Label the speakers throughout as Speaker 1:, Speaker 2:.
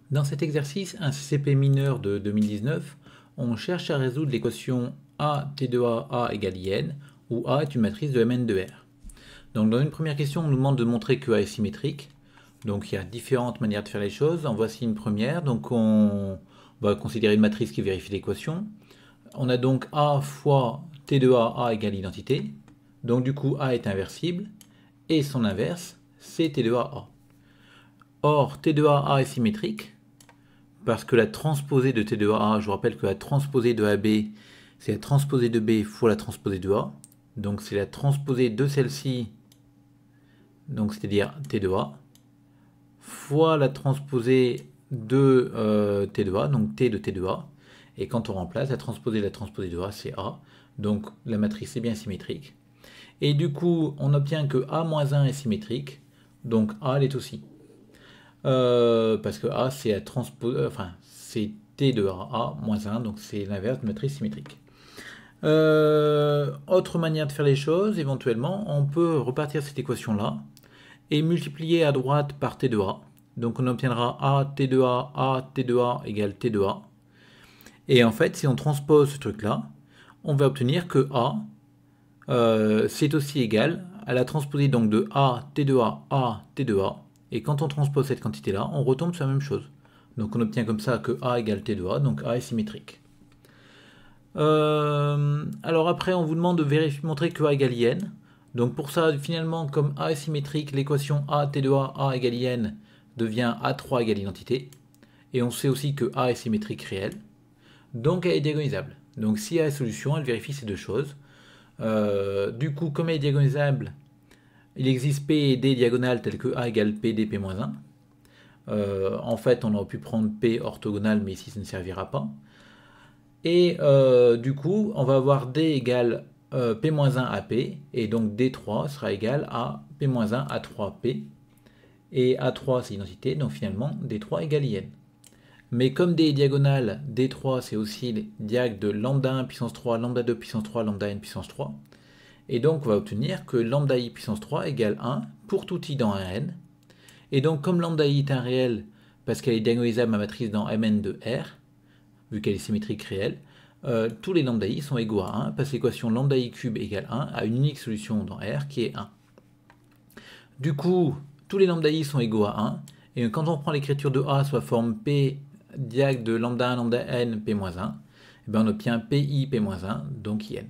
Speaker 1: Dans cet exercice, un CCP mineur de 2019, on cherche à résoudre l'équation A T de A égale IN, où A est une matrice de Mn de R. Donc dans une première question, on nous demande de montrer que A est symétrique. Donc il y a différentes manières de faire les choses. En voici une première. Donc on va considérer une matrice qui vérifie l'équation. On a donc A fois T de A égale identité. Donc du coup A est inversible. Et son inverse, c'est T de A. Or, T de A est symétrique. Parce que la transposée de T de A, je vous rappelle que la transposée de AB, c'est la transposée de B fois la transposée de A. Donc c'est la transposée de celle-ci, donc c'est-à-dire T de A, fois la transposée de T de A, donc T de T de A. Et quand on remplace, la transposée de la transposée de A, c'est A. Donc la matrice est bien symétrique. Et du coup, on obtient que A-1 est symétrique, donc A l'est aussi. Parce que A, c'est la transposée, enfin, c'est T de A moins 1, donc c'est l'inverse de matrice symétrique. Autre manière de faire les choses, éventuellement, on peut repartir cette équation-là et multiplier à droite par T de A. Donc on obtiendra A T de A T de A égale T de A. Et en fait, si on transpose ce truc-là, on va obtenir que A, c'est aussi égal à la transposée donc de A T de A T de A. Et quand on transpose cette quantité-là, on retombe sur la même chose. Donc on obtient comme ça que A égale T de A, donc A est symétrique. Alors après, on vous demande de montrer que A égale IN. Donc pour ça, finalement, comme A est symétrique, l'équation A T de A égale IN devient A3 égale identité. Et on sait aussi que A est symétrique réel. Donc elle est diagonalisable. Donc si A est solution, elle vérifie ces deux choses. Du coup, comme elle est diagonalisable, il existe P et D diagonales telles que A égale PD P-1. En fait, on aurait pu prendre P orthogonal, mais ici ça ne servira pas. Et du coup, on va avoir D égale P-1 à P, et donc D3 sera égal à P-1 à 3P. Et A3 c'est l'identité, donc finalement D3 égale IN. Mais comme D est diagonale, D3 c'est aussi le diag de lambda 1 puissance 3, lambda 2 puissance 3, lambda n puissance 3. Et donc on va obtenir que lambda i puissance 3 égale 1 pour tout i dans un n. Et donc comme lambda i est un réel, parce qu'elle est diagonalisable ma matrice dans Mn de R, vu qu'elle est symétrique réelle, tous les lambda i sont égaux à 1, parce que l'équation lambda i cube égale 1 a une unique solution dans R qui est 1. Du coup, tous les lambda i sont égaux à 1, et quand on prend l'écriture de A sous la forme P diag de lambda 1, lambda n, P-1, et bien on obtient PI P-1, donc IN.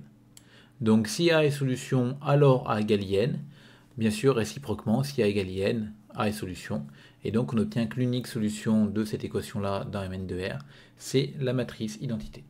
Speaker 1: Donc si A est solution, alors A égale IN. Bien sûr, réciproquement, si A égale IN, A est solution. Et donc on obtient que l'unique solution de cette équation-là dans Mn de R, c'est la matrice identité.